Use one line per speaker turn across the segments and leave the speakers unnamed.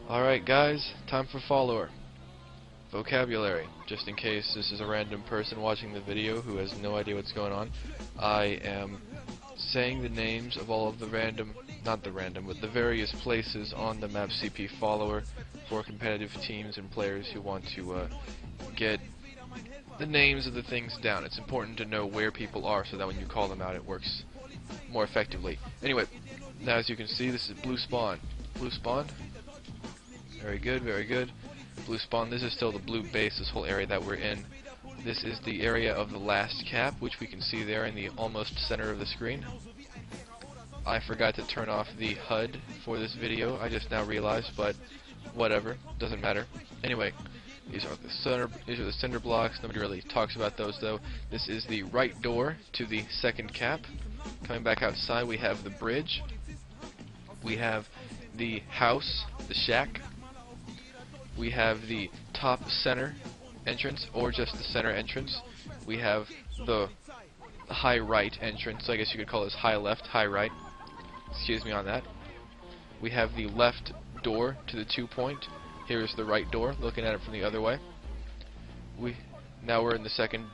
Alright guys, time for follower. Vocabulary. Just in case this is a random person watching the video who has no idea what's going on, I am saying the names of all of the but the various places on the map CP follower for competitive teams and players who want to get the names of the things down. It's important to know where people are so that when you call them out it works more effectively. Anyway, now as you can see, this is blue spawn. Blue spawn. Very good, very good. Blue spawn. This is still the blue base, this whole area that we're in. This is the area of the last cap, which we can see there in the almost center of the screen. I forgot to turn off the HUD for this video, I just now realized, but whatever, doesn't matter. Anyway, these are the cinder blocks. Nobody really talks about those though. This is the right door to the second cap. Coming back outside, we have the bridge. We have the house, the shack. We have the top center entrance, or just the center entrance. We have the high right entrance, so I guess you could call this high left, high right. Excuse me on that. We have the left door to the 2-point. Here is the right door, looking at it from the other way. Now we're in the second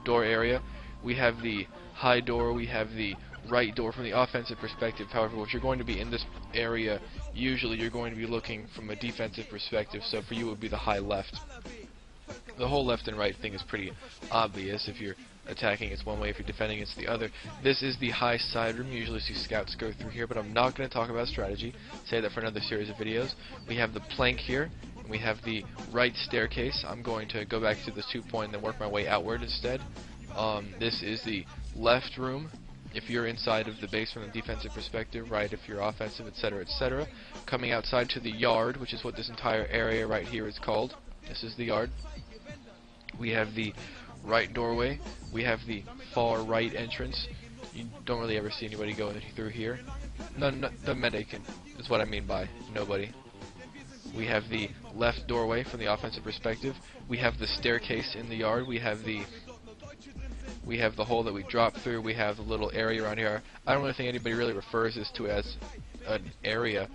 door area. We have the high door, we have the right door from the offensive perspective. However, if you're going to be in this area, usually you're going to be looking from a defensive perspective, so for you it would be the high left. The whole left and right thing is pretty obvious. If you're attacking, it's one way. If you're defending, it's the other. This is the high side room. You usually see scouts go through here, but I'm not going to talk about strategy. Save that for another series of videos. We have the plank here, and we have the right staircase. I'm going to go back to the 2-point and then work my way outward instead. This is the left room, if you're inside of the base from a defensive perspective, right if you're offensive, etc., etc. Coming outside to the yard, which is what this entire area right here is called. This is the yard. We have the right doorway. We have the far right entrance. You don't really ever see anybody going through here. The medic is what I mean by nobody. We have the left doorway from the offensive perspective. We have the staircase in the yard. We have the hole that we drop through. We have the little area around here. I don't really think anybody really refers this to as an area.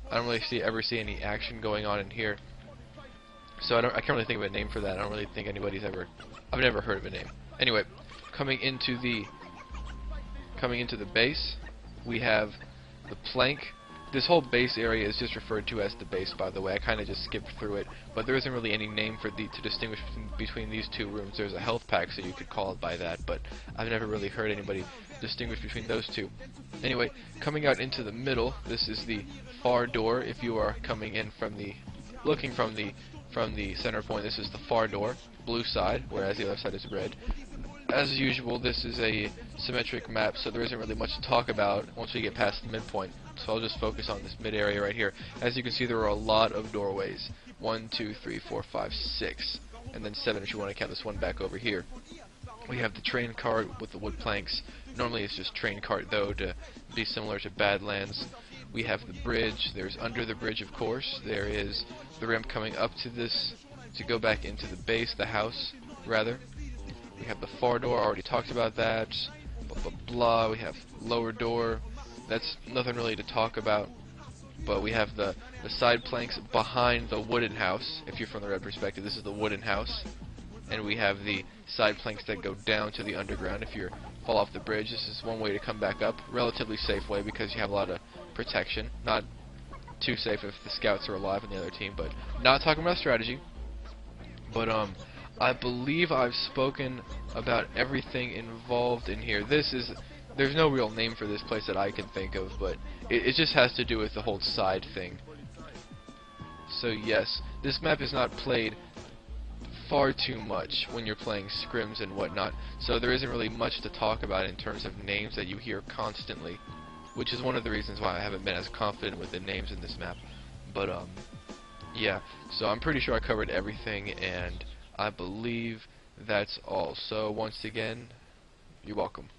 I don't really ever see any action going on in here. So I can't really think of a name for that. I don't really think I've never heard of a name. Anyway, coming into the base, we have the plank. This whole base area is just referred to as the base, by the way. I kind of just skipped through it, but there isn't really any name to distinguish between these two rooms. There's a health pack, so you could call it by that, but I've never really heard anybody distinguish between those two. Anyway, coming out into the middle, this is the far door. If you are coming in looking from the center point, this is the far door, blue side, whereas the other side is red. As usual, this is a symmetric map, so there isn't really much to talk about once we get past the midpoint. So I'll just focus on this mid area right here. As you can see, there are a lot of doorways. 1, 2, 3, 4, 5, 6, and then 7 if you want to count this one back over here. We have the train cart with the wood planks. Normally it's just train cart though, to be similar to Badlands. We have the bridge. There's under the bridge, of course. There is the ramp coming up to this to go back into the base, the house, rather. We have the far door. I already talked about that. Blah, blah, blah. We have lower door. That's nothing really to talk about. But we have the side planks behind the wooden house. If you're from the red perspective, this is the wooden house. And we have the side planks that go down to the underground. If you fall off the bridge, this is one way to come back up. Relatively safe way because you have a lot of protection. Not too safe if the scouts are alive on the other team, but not talking about strategy. But I believe I've spoken about everything involved in here. There's no real name for this place that I can think of, but it just has to do with the whole side thing. So yes, this map is not played far too much when you're playing scrims and whatnot, so there isn't really much to talk about in terms of names that you hear constantly, which is one of the reasons why I haven't been as confident with the names in this map. But yeah, so I'm pretty sure I covered everything, and I believe that's all. So once again, you're welcome.